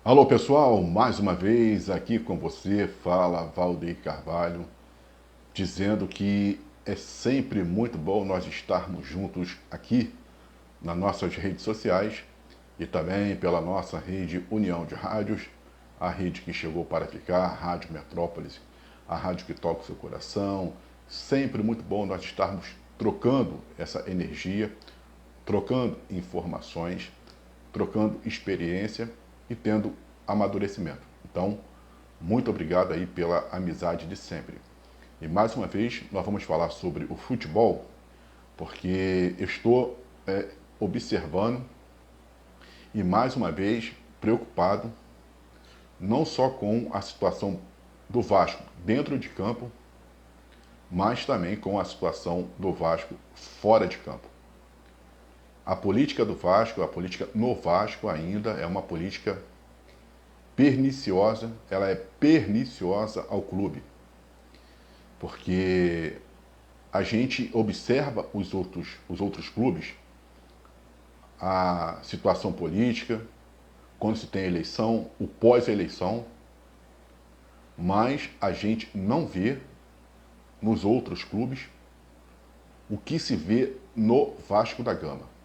Alô pessoal, mais uma vez aqui com você, fala Valdeir Carvalho, dizendo que é sempre muito bom nós estarmos juntos aqui nas nossas redes sociais e também pela nossa rede União de Rádios, a rede que chegou para ficar, a Rádio Metrópolis, a rádio que toca o seu coração. Sempre muito bom nós estarmos trocando essa energia, trocando informações, trocando experiência e tendo amadurecimento. Então, muito obrigado aí pela amizade de sempre. E mais uma vez, nós vamos falar sobre o futebol, porque eu estou observando e mais uma vez preocupado não só com a situação do Vasco dentro de campo, mas também com a situação do Vasco fora de campo. A política do Vasco, a política no Vasco ainda é uma política perniciosa, ela é perniciosa ao clube. Porque a gente observa os outros clubes, a situação política, quando se tem eleição, o pós-eleição, mas a gente não vê nos outros clubes o que se vê no Vasco da Gama.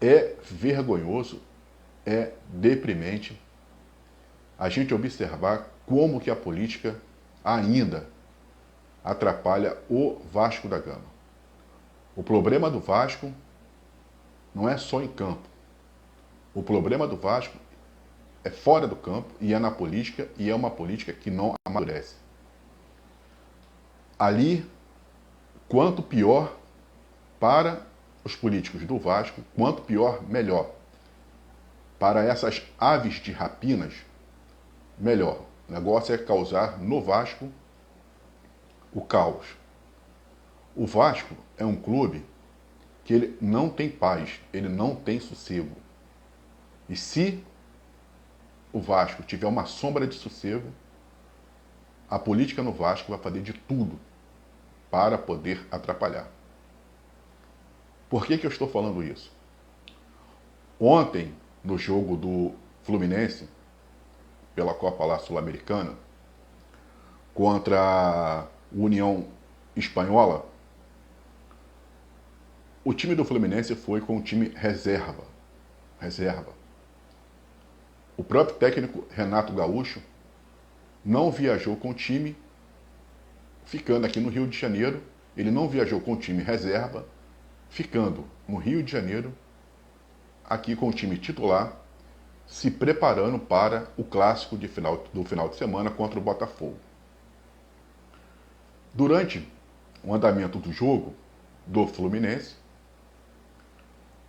É vergonhoso, é deprimente a gente observar como que a política ainda atrapalha o Vasco da Gama. O problema do Vasco não é só em campo. O problema do Vasco é fora do campo e é na política, e é uma política que não amadurece. Ali, quanto pior para os políticos do Vasco, quanto pior, melhor. Para essas aves de rapinas, melhor. O negócio é causar no Vasco o caos. O Vasco é um clube que ele não tem paz, ele não tem sossego. E se o Vasco tiver uma sombra de sossego, a política no Vasco vai fazer de tudo para poder atrapalhar. Por que eu estou falando isso? Ontem, no jogo do Fluminense, pela Copa lá Sul-Americana, contra a União Espanhola, o time do Fluminense foi com o time reserva. O próprio técnico Renato Gaúcho não viajou com o time, ficando aqui no Rio de Janeiro. Ele não viajou com o time reserva, ficando no Rio de Janeiro, aqui com o time titular, se preparando para o clássico do final de semana contra o Botafogo. Durante o andamento do jogo do Fluminense,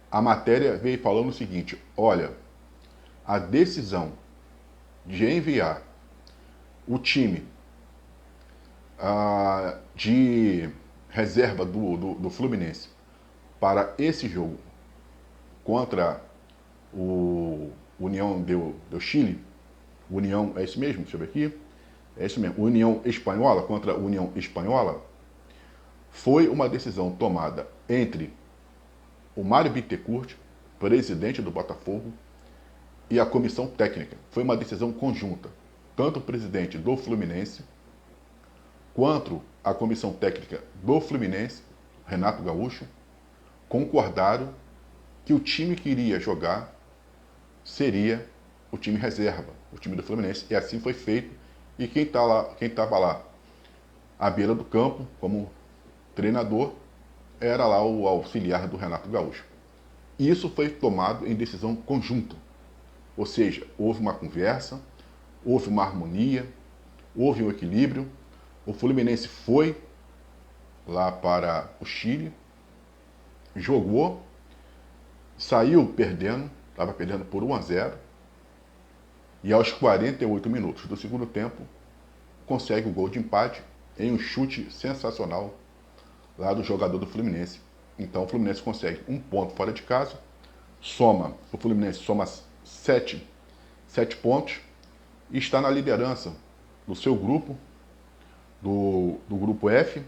a matéria veio falando o seguinte: olha, a decisão de enviar o time de reserva do Fluminense para esse jogo contra o União do Chile, União, é isso mesmo? Deixa eu ver aqui. É isso mesmo, União Espanhola contra a União Espanhola, foi uma decisão tomada entre o Mário Bittencourt, presidente do Botafogo, e a comissão técnica. Foi uma decisão conjunta. Tanto o presidente do Fluminense, quanto a comissão técnica do Fluminense, Renato Gaúcho, concordaram que o time que iria jogar seria o time reserva, o time do Fluminense. E assim foi feito. E quem estava lá à beira do campo, como treinador, era lá o auxiliar do Renato Gaúcho. E isso foi tomado em decisão conjunta. Ou seja, houve uma conversa, houve uma harmonia, houve um equilíbrio. O Fluminense foi lá para o Chile, jogou, saiu perdendo, estava perdendo por 1-0, e aos 48 minutos do segundo tempo, consegue o gol de empate em um chute sensacional lá do jogador do Fluminense. Então o Fluminense consegue um ponto fora de casa, o Fluminense soma 7 pontos e está na liderança do seu grupo, do grupo F.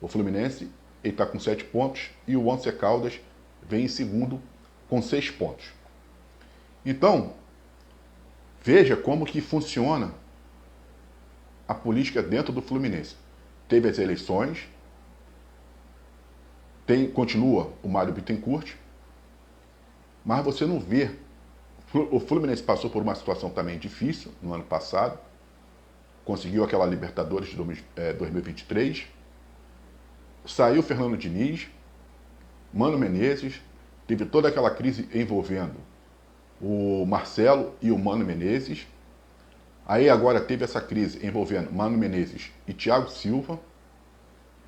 O Fluminense está com 7 pontos e o Once Caldas vem em segundo com 6 pontos. Então, Veja como que funciona a política dentro do Fluminense. Teve as eleições, continua o Mário Bittencourt, mas você não vê. O Fluminense passou por uma situação também difícil no ano passado, conseguiu aquela Libertadores de 2023, saiu Fernando Diniz, Mano Menezes, teve toda aquela crise envolvendo o Marcelo e o Mano Menezes. Aí agora teve essa crise envolvendo Mano Menezes e Thiago Silva,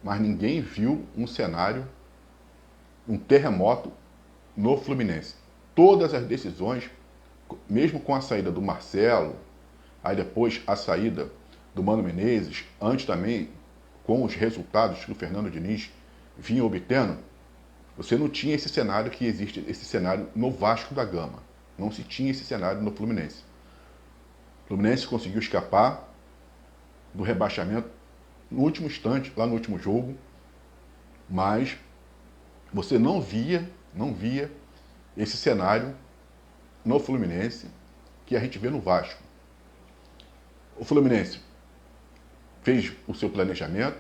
mas ninguém viu um cenário, um terremoto no Fluminense. Todas as decisões, mesmo com a saída do Marcelo, aí depois a saída do Mano Menezes, antes também com os resultados que o Fernando Diniz vinha obtendo, você não tinha esse cenário que existe, esse cenário no Vasco da Gama. Não se tinha esse cenário no Fluminense. O Fluminense conseguiu escapar do rebaixamento no último instante, lá no último jogo, mas você não via esse cenário no Fluminense que a gente vê no Vasco. O Fluminense fez o seu planejamento,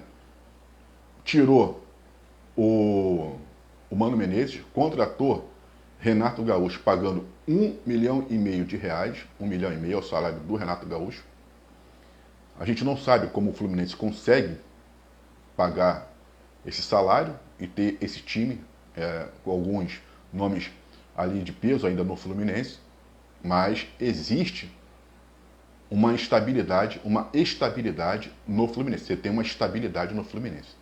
tirou o Mano Menezes, contratou Renato Gaúcho pagando R$1,5 milhão de reais, R$1,5 milhão é o salário do Renato Gaúcho. A gente não sabe como o Fluminense consegue pagar esse salário e ter esse time com alguns nomes ali de peso ainda no Fluminense, mas existe uma estabilidade no Fluminense. Você tem uma estabilidade no Fluminense.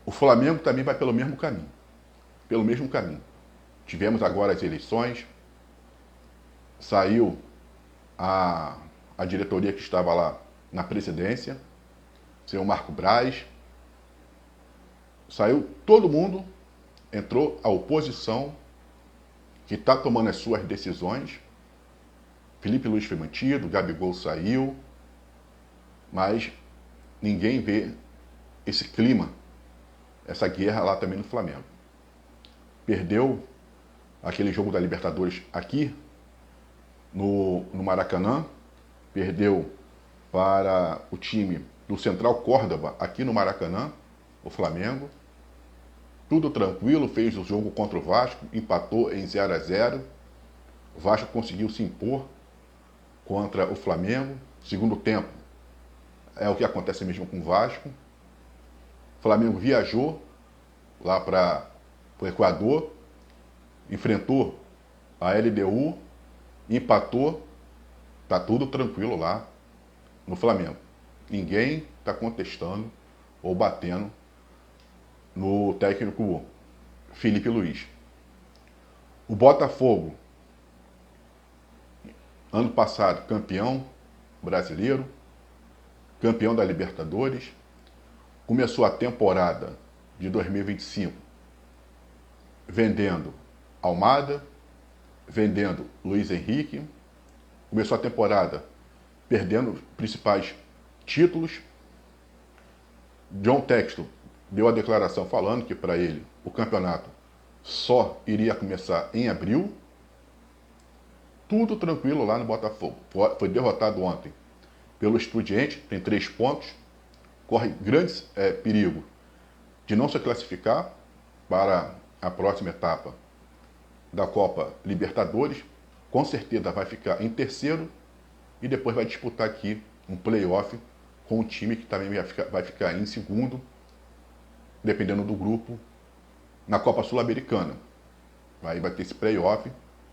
O Flamengo também vai pelo mesmo caminho. Tivemos agora as eleições, saiu a diretoria que estava lá na presidência, o senhor Marco Braz, saiu todo mundo, entrou a oposição, que está tomando as suas decisões. Felipe Luiz foi mantido, Gabigol saiu, mas ninguém vê esse clima, essa guerra lá também no Flamengo. Perdeu aquele jogo da Libertadores aqui no Maracanã, perdeu para o time do Central Córdoba aqui no Maracanã, o Flamengo. Tudo tranquilo, fez o jogo contra o Vasco, empatou em 0-0. O Vasco conseguiu se impor contra o Flamengo. Segundo tempo, é o que acontece mesmo com o Vasco. O Flamengo viajou lá para o Equador, enfrentou a LDU, empatou, tá tudo tranquilo lá no Flamengo. Ninguém está contestando ou batendo no técnico Felipe Luiz. O Botafogo, ano passado, campeão brasileiro, campeão da Libertadores, começou a temporada de 2025 vendendo Almada, vendendo Luiz Henrique, começou a temporada perdendo os principais títulos. John Textor deu a declaração falando que para ele o campeonato só iria começar em abril. Tudo tranquilo lá no Botafogo. Foi derrotado ontem pelo Estudiantes, tem 3 pontos, corre grande perigo de não se classificar para a próxima etapa da Copa Libertadores. Com certeza vai ficar em terceiro e depois vai disputar aqui um play-off com um time que também vai ficar em segundo, dependendo do grupo, na Copa Sul-Americana. Aí vai ter esse play-off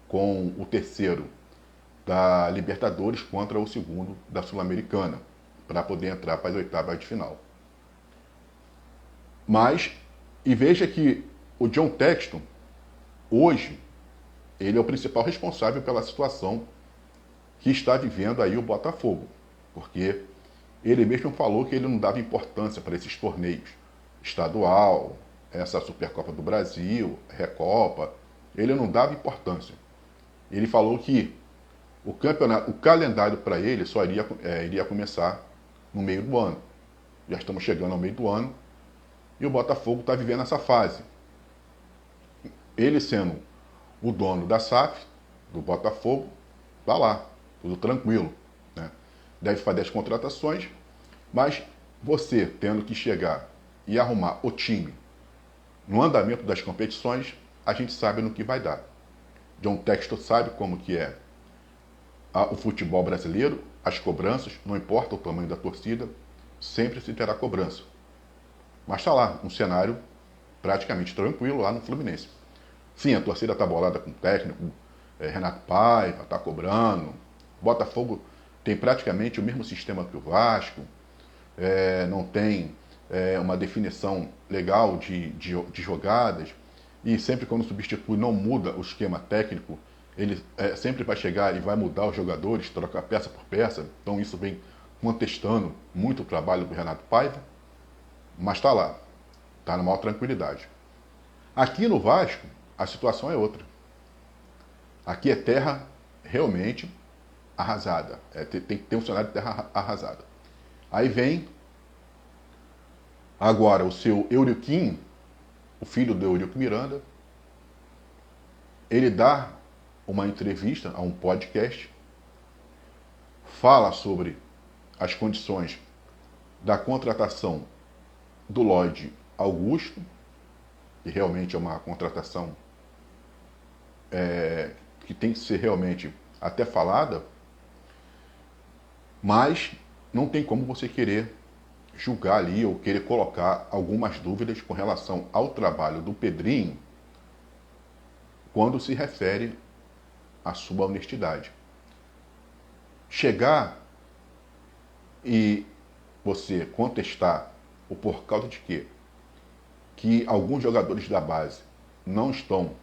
com o terceiro da Libertadores contra o segundo da Sul-Americana, para poder entrar para as oitavas de final. Mas, e veja que o John Textor, hoje, ele é o principal responsável pela situação que está vivendo aí o Botafogo, porque ele mesmo falou que ele não dava importância para esses torneios estadual, essa Supercopa do Brasil, Recopa, ele não dava importância. Ele falou que o calendário para ele só iria começar no meio do ano. Já estamos chegando ao meio do ano e o Botafogo está vivendo essa fase. Ele sendo o dono da SAF, do Botafogo, Tá lá, tudo tranquilo, né? Deve fazer as contratações, mas você tendo que chegar e arrumar o time no andamento das competições, a gente sabe no que vai dar. John Textor sabe como que é o futebol brasileiro, as cobranças, não importa o tamanho da torcida, sempre se terá cobrança. Mas está lá, um cenário praticamente tranquilo lá no Fluminense. Sim, a torcida está bolada com o técnico, Renato Paiva está cobrando. Botafogo tem praticamente o mesmo sistema que o Vasco, não tem uma definição legal de jogadas, e sempre quando substitui não muda o esquema técnico, ele sempre vai chegar e vai mudar os jogadores, trocar peça por peça, então isso vem contestando muito o trabalho do Renato Paiva, mas está lá, está na maior tranquilidade. Aqui no Vasco, a situação é outra. Aqui é terra realmente arrasada. Tem que ter um cenário de terra arrasada. Aí vem agora o seu Euriquinho, o filho do Eurico Miranda. Ele dá uma entrevista a um podcast, fala sobre as condições da contratação do Lloyd Augusto, que realmente é uma contratação que tem que ser realmente até falada, mas não tem como você querer julgar ali ou querer colocar algumas dúvidas com relação ao trabalho do Pedrinho quando se refere à sua honestidade. Chegar e você contestar o por causa de quê? Que alguns jogadores da base não estão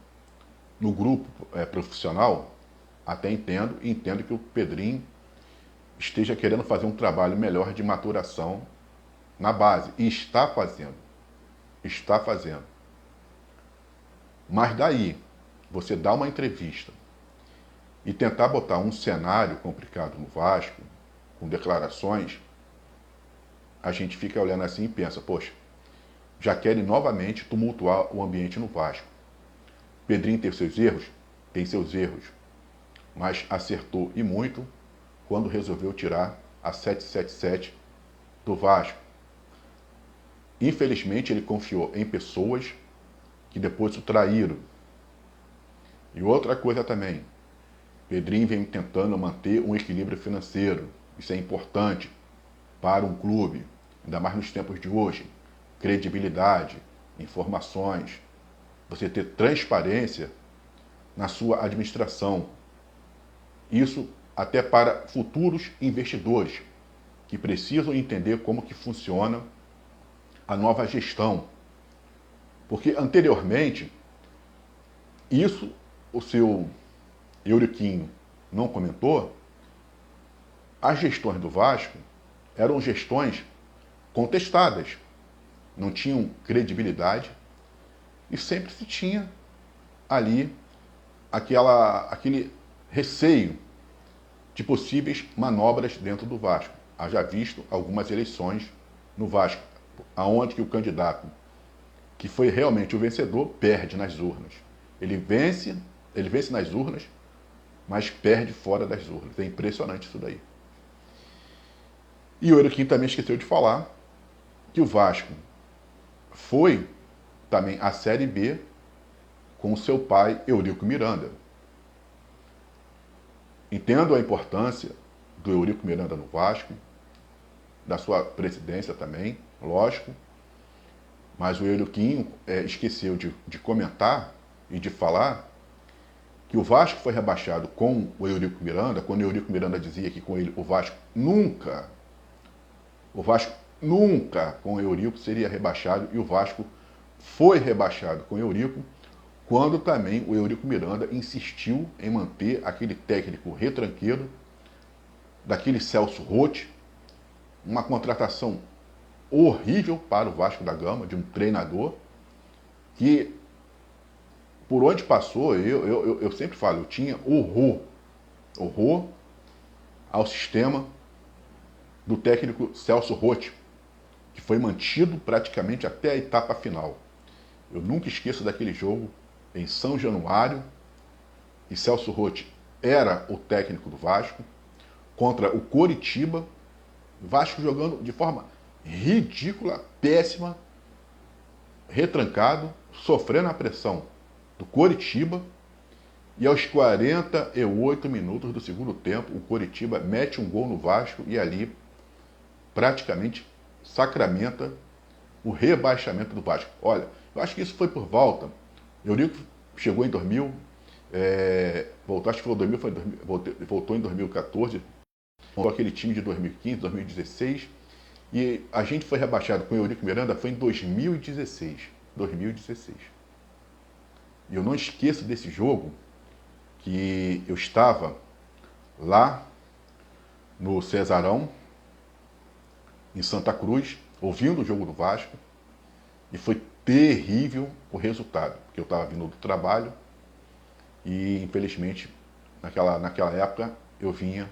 no grupo profissional, até entendo, e entendo que o Pedrinho esteja querendo fazer um trabalho melhor de maturação na base, e está fazendo. Está fazendo. Mas daí, você dá uma entrevista e tentar botar um cenário complicado no Vasco, com declarações, a gente fica olhando assim e pensa, poxa, já querem novamente tumultuar o ambiente no Vasco. Pedrinho tem seus erros? Tem seus erros. Mas acertou e muito quando resolveu tirar a 777 do Vasco. Infelizmente, ele confiou em pessoas que depois o traíram. E outra coisa também, Pedrinho vem tentando manter um equilíbrio financeiro. Isso é importante para um clube, ainda mais nos tempos de hoje. Credibilidade, informações, você ter transparência na sua administração. Isso até para futuros investidores que precisam entender como que funciona a nova gestão. Porque anteriormente, isso o seu Euriquinho não comentou, as gestões do Vasco eram gestões contestadas, não tinham credibilidade e sempre se tinha ali aquele receio de possíveis manobras dentro do Vasco. Haja visto algumas eleições no Vasco, aonde que o candidato que foi realmente o vencedor perde nas urnas. Ele vence nas urnas, mas perde fora das urnas. É impressionante isso daí. E o Euriquinho também esqueceu de falar que o Vasco foi também à Série B com o seu pai, Eurico Miranda. Entendo a importância do Eurico Miranda no Vasco, da sua presidência também, lógico, mas o Euriquinho esqueceu de comentar e de falar que o Vasco foi rebaixado com o Eurico Miranda, quando o Eurico Miranda dizia que com ele o Vasco nunca com o Eurico seria rebaixado, e o Vasco foi rebaixado com o Eurico, quando também o Eurico Miranda insistiu em manter aquele técnico retranqueiro, daquele Celso Roth, uma contratação horrível para o Vasco da Gama, de um treinador, que por onde passou, eu sempre falo, eu tinha horror ao sistema do técnico Celso Roth, que foi mantido praticamente até a etapa final. Eu nunca esqueço daquele jogo em São Januário, e Celso Roth era o técnico do Vasco, contra o Coritiba, Vasco jogando de forma ridícula, péssima, retrancado, sofrendo a pressão do Coritiba, e aos 48 minutos do segundo tempo, o Coritiba mete um gol no Vasco e ali praticamente sacramenta o rebaixamento do Vasco. Olha, eu acho que isso foi por volta. Eurico chegou em 2000, voltou, acho que foi 2000, voltou em 2014, montou aquele time de 2015, 2016, e a gente foi rebaixado com o Eurico Miranda foi em 2016. 2016. E eu não esqueço desse jogo, que eu estava lá no Cesarão, em Santa Cruz, ouvindo o jogo do Vasco, e foi terrível o resultado, porque eu estava vindo do trabalho e, infelizmente, naquela época, eu vinha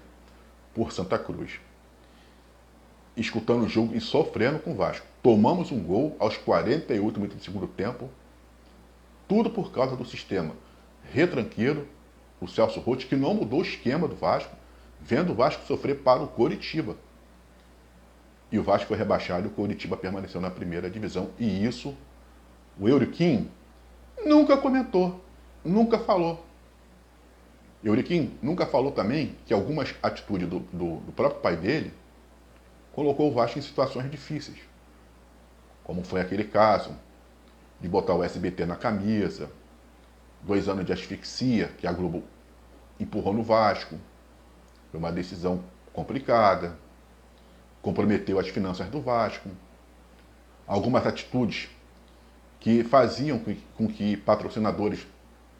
por Santa Cruz, escutando o jogo e sofrendo com o Vasco. Tomamos um gol aos 48 minutos do segundo tempo, tudo por causa do sistema retranqueiro, o Celso Roth, que não mudou o esquema do Vasco, vendo o Vasco sofrer para o Coritiba. E o Vasco foi rebaixado e o Coritiba permaneceu na primeira divisão. E isso, o Euriquim nunca comentou, nunca falou. Euriquim nunca falou também que algumas atitudes do próprio pai dele colocou o Vasco em situações difíceis. Como foi aquele caso de botar o SBT na camisa, 2 anos de asfixia que a Globo empurrou no Vasco. Foi uma decisão complicada, comprometeu as finanças do Vasco. Algumas atitudes que faziam com que patrocinadores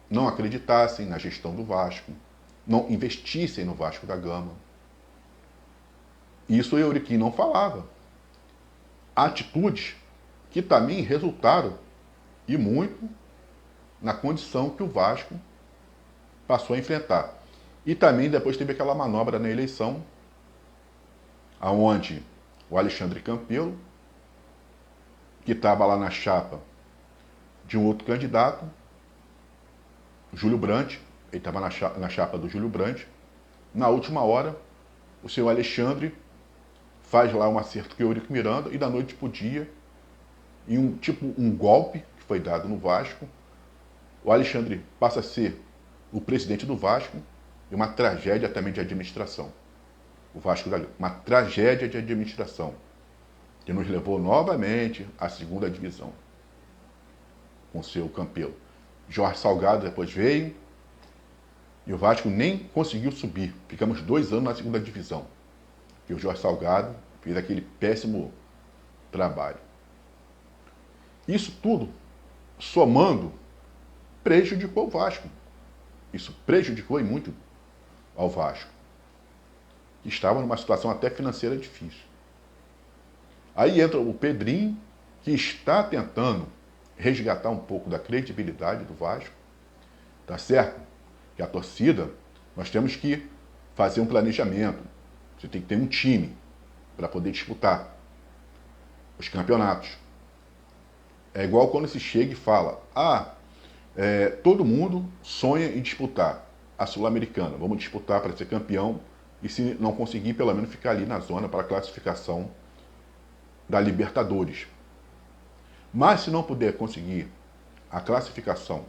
não acreditassem na gestão do Vasco, não investissem no Vasco da Gama. Isso o Euriquim não falava. Atitudes que também resultaram, e muito, na condição que o Vasco passou a enfrentar. E também depois teve aquela manobra na eleição, aonde o Alexandre Campelo, que estava lá na chapa de um outro candidato, Júlio Brandt, ele estava na chapa do Júlio Brandt, na última hora, o senhor Alexandre faz lá um acerto com o Eurico Miranda, e da noite para o dia, em um golpe que foi dado no Vasco, o Alexandre passa a ser o presidente do Vasco, e uma tragédia também de administração. O Vasco da Gama, uma tragédia de administração, que nos levou novamente à segunda divisão, com o seu Campelo. Jorge Salgado depois veio, e o Vasco nem conseguiu subir. Ficamos 2 anos na segunda divisão, que o Jorge Salgado fez aquele péssimo trabalho. Isso tudo, somando, prejudicou o Vasco. Isso prejudicou e muito ao Vasco, que estava numa situação até financeira difícil. Aí entra o Pedrinho, que está tentando resgatar um pouco da credibilidade do Vasco. Tá certo? Que a torcida, nós temos que fazer um planejamento. Você tem que ter um time para poder disputar os campeonatos. É igual quando se chega e fala, todo mundo sonha em disputar a Sul-Americana. Vamos disputar para ser campeão e, se não conseguir, pelo menos ficar ali na zona para a classificação da Libertadores. Mas se não puder conseguir a classificação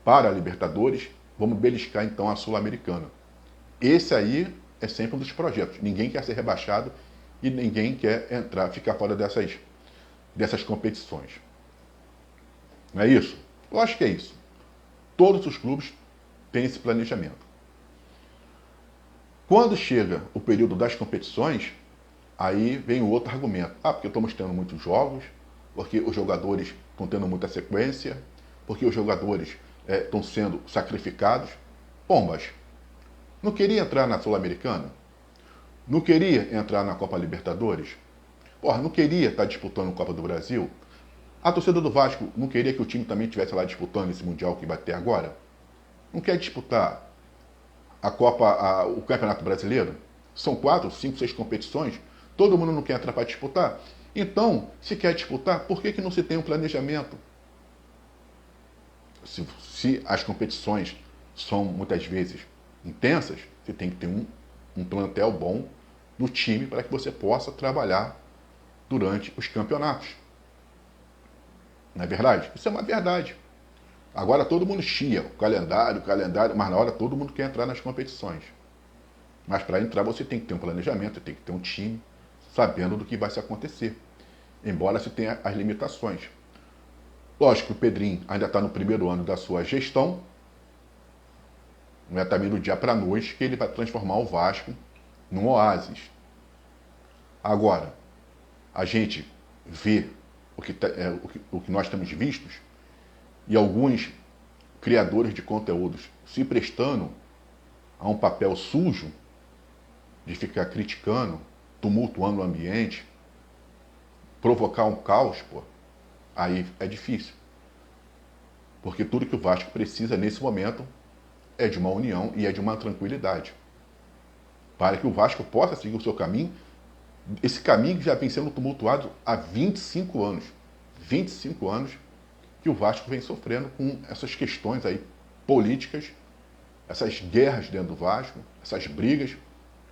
para a Libertadores, vamos beliscar então a Sul-Americana. Esse aí é sempre um dos projetos. Ninguém quer ser rebaixado e ninguém quer ficar fora dessas competições. Não é isso? Eu acho que é isso. Todos os clubes têm esse planejamento. Quando chega o período das competições, aí vem o outro argumento. Porque estamos tendo muitos jogos, porque os jogadores estão tendo muita sequência, porque os jogadores estão sendo sacrificados. Mas não queria entrar na Sul-Americana? Não queria entrar na Copa Libertadores? Não queria estar disputando a Copa do Brasil? A torcida do Vasco não queria que o time também estivesse lá disputando esse Mundial que vai ter agora? Não quer disputar o Campeonato Brasileiro? São 4, 5, 6 competições. Todo mundo não quer entrar para disputar? Então, se quer disputar, por que não se tem um planejamento? Se as competições são, muitas vezes, intensas, você tem que ter um plantel bom no time para que você possa trabalhar durante os campeonatos. Não é verdade? Isso é uma verdade. Agora todo mundo chia, o calendário, mas na hora todo mundo quer entrar nas competições. Mas para entrar você tem que ter um planejamento, tem que ter um time, sabendo do que vai se acontecer. Embora se tenha as limitações. Lógico que o Pedrinho ainda está no primeiro ano da sua gestão, não é também do dia para a noite que ele vai transformar o Vasco num oásis. Agora, a gente vê o que nós temos vistos e alguns criadores de conteúdos se prestando a um papel sujo de ficar criticando, tumultuando o ambiente, provocar um caos, pô, aí é difícil. Porque tudo que o Vasco precisa nesse momento é de uma união e é de uma tranquilidade. Para que o Vasco possa seguir o seu caminho, esse caminho que já vem sendo tumultuado há 25 anos. 25 anos que o Vasco vem sofrendo com essas questões aí políticas, essas guerras dentro do Vasco, essas brigas.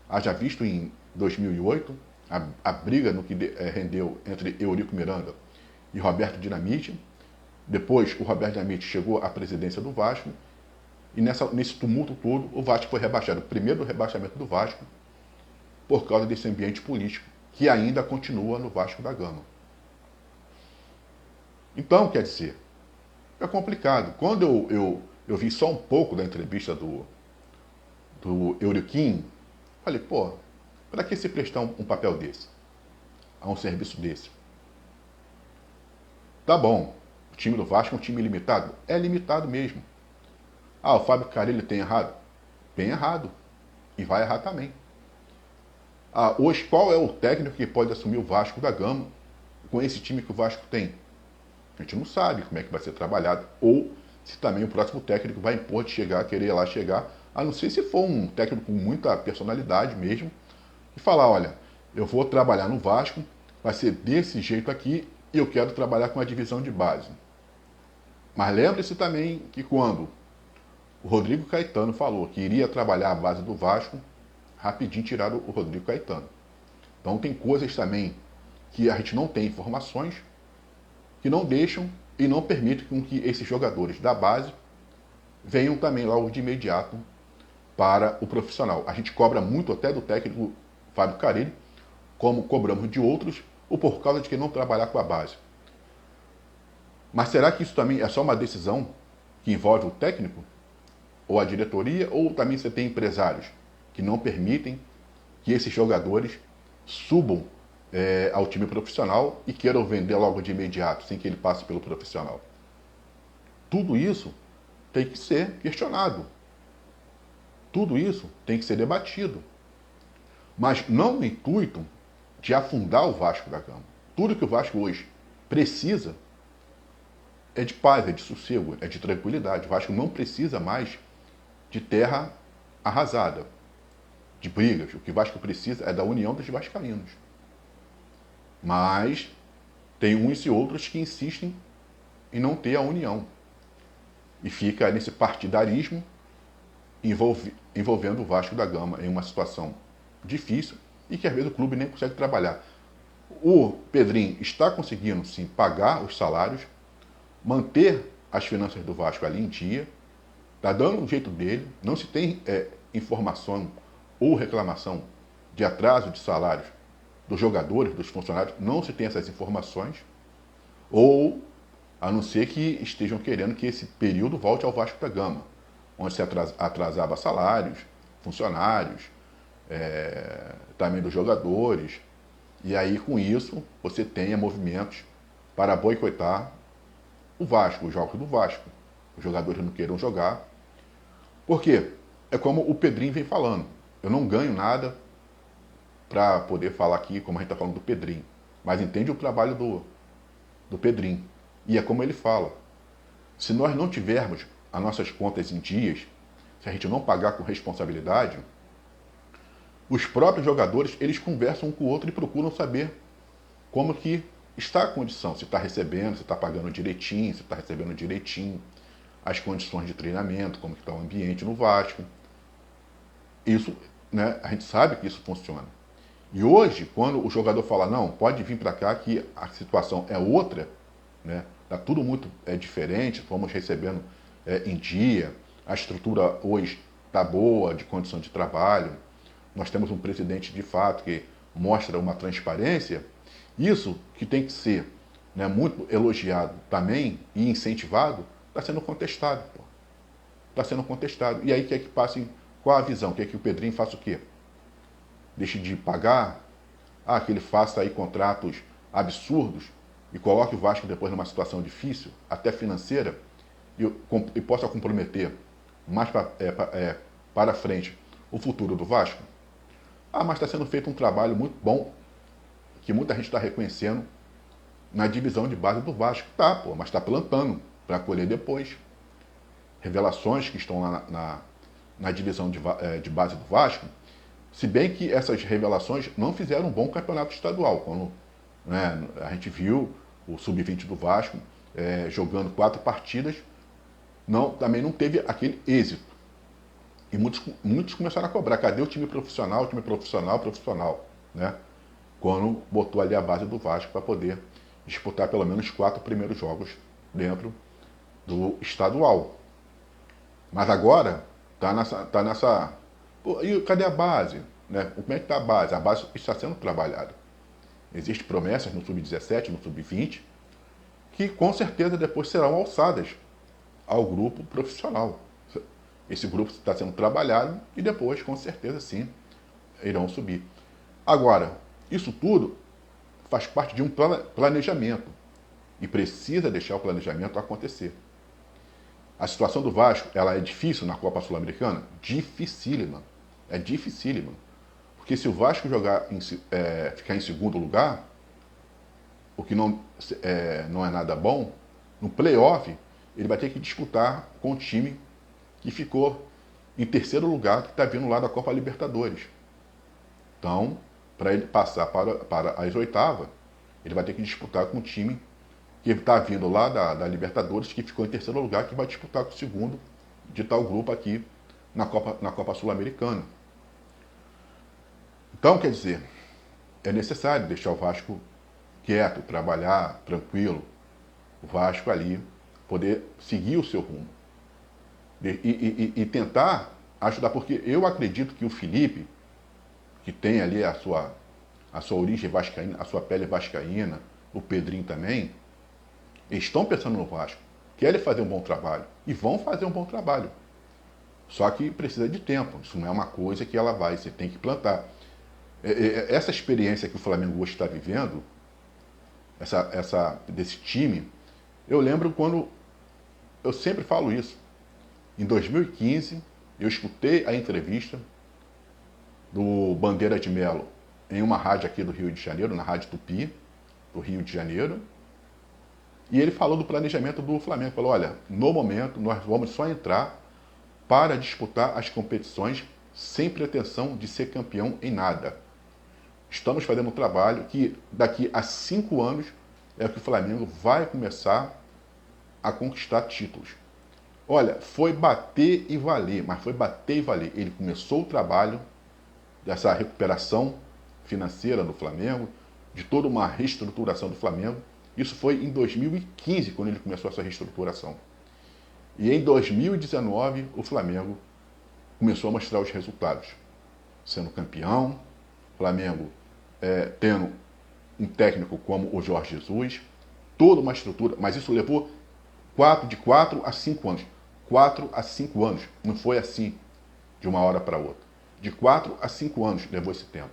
Haja visto em 2008 a briga no que rendeu entre Eurico Miranda e Roberto Dinamite. Depois o Roberto Dinamite chegou à presidência do Vasco e nesse tumulto todo o Vasco foi rebaixado. O primeiro rebaixamento do Vasco por causa desse ambiente político que ainda continua no Vasco da Gama. Então, quer dizer, é complicado. Quando eu vi só um pouco da entrevista do Euriquinho, falei, pô, para que se prestar um papel desse? A um serviço desse? Tá bom, o time do Vasco é um time limitado? É limitado mesmo. Ah, o Fábio Carille tem errado? Tem errado. E vai errar também. Ah, hoje qual é o técnico que pode assumir o Vasco da Gama com esse time que o Vasco tem? A gente não sabe como é que vai ser trabalhado. Ou se também o próximo técnico vai impor de chegar, querer lá chegar, a não ser se for um técnico com muita personalidade mesmo, e falar, olha, eu vou trabalhar no Vasco, vai ser desse jeito aqui, e eu quero trabalhar com a divisão de base. Mas lembre-se também que quando o Rodrigo Caetano falou que iria trabalhar a base do Vasco, rapidinho tiraram o Rodrigo Caetano. Então tem coisas também que a gente não tem informações, que não deixam e não permitem com que esses jogadores da base venham também logo de imediato para o profissional. A gente cobra muito até do técnico Fábio Carille, como cobramos de outros, ou por causa de que não trabalhar com a base. Mas será que isso também é só uma decisão que envolve o técnico? Ou a diretoria? Ou também você tem empresários que não permitem que esses jogadores subam ao time profissional e queiram vender logo de imediato, sem que ele passe pelo profissional? Tudo isso tem que ser questionado. Tudo isso tem que ser debatido. Mas não no intuito de afundar o Vasco da Gama. Tudo que o Vasco hoje precisa é de paz, é de sossego, é de tranquilidade. O Vasco não precisa mais de terra arrasada, de brigas. O que o Vasco precisa é da união dos vascaínos. Mas tem uns e outros que insistem em não ter a união. E fica nesse partidarismo envolvendo o Vasco da Gama em uma situação difícil e que às vezes o clube nem consegue trabalhar. O Pedrinho está conseguindo sim pagar os salários, manter as finanças do Vasco ali em dia, está dando um jeito dele, não se tem informação ou reclamação de atraso de salários dos jogadores, dos funcionários, não se tem essas informações, ou a não ser que estejam querendo que esse período volte ao Vasco da Gama, onde se atrasava salários, funcionários, também dos jogadores, e aí com isso você tenha movimentos para boicotar o Vasco, os jogos do Vasco. Os jogadores não queiram jogar. Por quê? É como o Pedrinho vem falando. Eu não ganho nada para poder falar aqui, como a gente está falando do Pedrinho. Mas entende o trabalho do Pedrinho. E é como ele fala. Se nós não tivermos as nossas contas em dias, se a gente não pagar com responsabilidade, os próprios jogadores, eles conversam um com o outro e procuram saber como que está a condição, se está recebendo, se está pagando direitinho, se está recebendo direitinho, as condições de treinamento, como que está o ambiente no Vasco. Isso, né, a gente sabe que isso funciona. E hoje, quando o jogador fala, não, pode vir para cá que a situação é outra, né? Tá tudo muito diferente, fomos recebendo em dia, a estrutura hoje está boa de condição de trabalho, nós temos um presidente de fato que mostra uma transparência, isso que tem que ser, né, muito elogiado também e incentivado, está sendo contestado. Está sendo contestado. E aí quer que passe qual a visão? Quer que o Pedrinho faça o quê? Deixe de pagar? Ah, que ele faça aí contratos absurdos e coloque o Vasco depois numa situação difícil, até financeira, e possa comprometer mais para frente o futuro do Vasco? Ah, mas está sendo feito um trabalho muito bom, que muita gente está reconhecendo na divisão de base do Vasco. Tá, pô, mas está plantando para colher depois. Revelações que estão lá na divisão de base do Vasco, se bem que essas revelações não fizeram um bom campeonato estadual. Quando, né, a gente viu o Sub-20 do Vasco jogando 4 partidas, também não teve aquele êxito. E muitos começaram a cobrar, cadê o time profissional, profissional, né? Quando botou ali a base do Vasco para poder disputar pelo menos 4 primeiros jogos dentro do estadual. Mas agora tá nessa. Pô, e cadê a base? Né? Como é que está a base? A base está sendo trabalhada. Existem promessas no Sub-17, no Sub-20, que com certeza depois serão alçadas ao grupo profissional. Esse grupo está sendo trabalhado e depois, com certeza, sim, irão subir. Agora, isso tudo faz parte de um planejamento e precisa deixar o planejamento acontecer. A situação do Vasco, ela é difícil na Copa Sul-Americana? Dificílima. É dificílima. Porque se o Vasco ficar em segundo lugar, o que não é nada bom, no play-off, ele vai ter que disputar com o time que ficou em terceiro lugar, que está vindo lá da Copa Libertadores. Então, para ele passar para as oitavas, ele vai ter que disputar com o time que está vindo lá da Libertadores, que ficou em terceiro lugar, que vai disputar com o segundo de tal grupo aqui na Copa Sul-Americana. Então, quer dizer, é necessário deixar o Vasco quieto, trabalhar tranquilo, o Vasco ali poder seguir o seu rumo e tentar ajudar, porque eu acredito que o Felipe, que tem ali a sua origem vascaína, a sua pele vascaína, o Pedrinho também, eles estão pensando no Vasco, querem fazer um bom trabalho e vão fazer um bom trabalho. Só que precisa de tempo, isso não é uma coisa que ela vai, você tem que plantar. Essa experiência que o Flamengo hoje está vivendo, desse time, eu lembro quando, eu sempre falo isso, em 2015, eu escutei a entrevista do Bandeira de Melo em uma rádio aqui do Rio de Janeiro, na Rádio Tupi, do Rio de Janeiro, e ele falou do planejamento do Flamengo. Falou, olha, no momento nós vamos só entrar para disputar as competições sem pretensão de ser campeão em nada. Estamos fazendo um trabalho que daqui a 5 anos é que o Flamengo vai começar a conquistar títulos. Olha, foi bater e valer, mas foi bater e valer. Ele começou o trabalho dessa recuperação financeira do Flamengo, de toda uma reestruturação do Flamengo. Isso foi em 2015, quando ele começou essa reestruturação. E em 2019, o Flamengo começou a mostrar os resultados. Sendo campeão, Flamengo tendo um técnico como o Jorge Jesus, toda uma estrutura, mas isso levou de 4 a 5 anos. 4 a 5 anos, não foi assim, de uma hora para outra. De 4 a 5 anos levou esse tempo.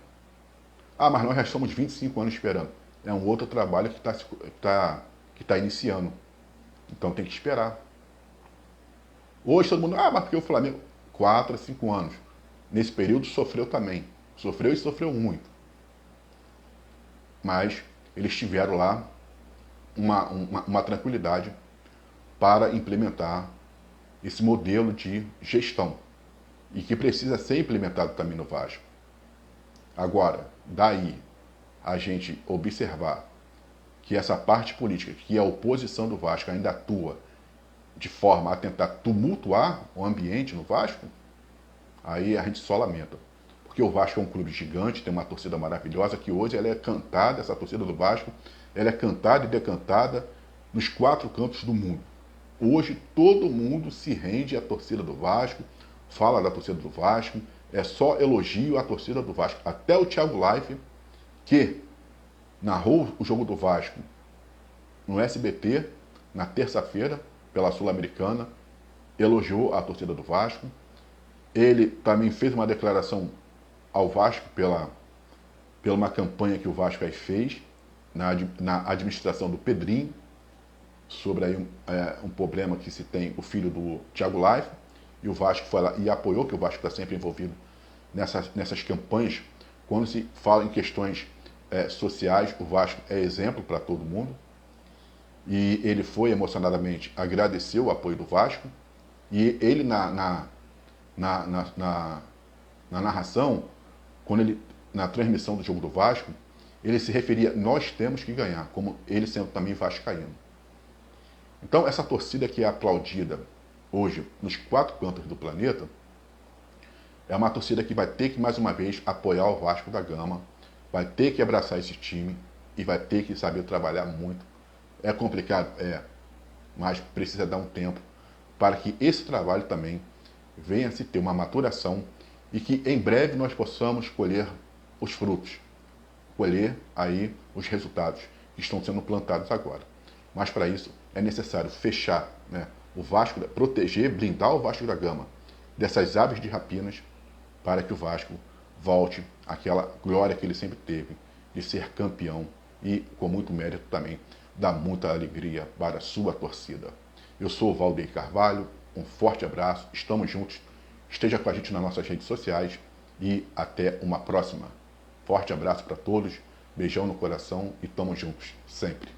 Ah, mas nós já estamos 25 anos esperando. É um outro trabalho que está iniciando. Então tem que esperar. Hoje todo mundo, mas porque o Flamengo, 4 a 5 anos. Nesse período sofreu também. Sofreu e sofreu muito. Mas eles tiveram lá uma tranquilidade para implementar esse modelo de gestão. E que precisa ser implementado também no Vasco. Agora, daí a gente observar que essa parte política, que é a oposição do Vasco, ainda atua de forma a tentar tumultuar o ambiente no Vasco, aí a gente só lamenta. Porque o Vasco é um clube gigante, tem uma torcida maravilhosa, que hoje ela é cantada, essa torcida do Vasco, ela é cantada e decantada nos 4 cantos do mundo. Hoje todo mundo se rende à torcida do Vasco, fala da torcida do Vasco, é só elogio à torcida do Vasco. Até o Thiago Life, que narrou o jogo do Vasco no SBT, na terça-feira, pela Sul-Americana, elogiou a torcida do Vasco. Ele também fez uma declaração ao Vasco pela uma campanha que o Vasco aí fez na administração do Pedrinho, sobre aí um problema que se tem o filho do Thiago Life, e o Vasco foi lá e apoiou, que o Vasco está sempre envolvido nessas campanhas. Quando se fala em questões sociais, o Vasco é exemplo para todo mundo. E ele foi emocionadamente, agradeceu o apoio do Vasco, e ele na narração, na transmissão do jogo do Vasco, ele se referia: nós temos que ganhar, como ele sendo também vascaíno. Então essa torcida que é aplaudida hoje nos 4 cantos do planeta é uma torcida que vai ter que mais uma vez apoiar o Vasco da Gama, vai ter que abraçar esse time e vai ter que saber trabalhar muito. É complicado? É, mas precisa dar um tempo para que esse trabalho também venha a se ter uma maturação e que em breve nós possamos colher os frutos, colher aí os resultados que estão sendo plantados agora. Mas para isso é necessário fechar, né, o Vasco, proteger, blindar o Vasco da Gama dessas aves de rapinas, para que o Vasco volte àquela glória que ele sempre teve de ser campeão e, com muito mérito também, dá muita alegria para a sua torcida. Eu sou o Valdeir Carvalho, um forte abraço, estamos juntos, esteja com a gente nas nossas redes sociais e até uma próxima. Forte abraço para todos, beijão no coração e tamo juntos, sempre.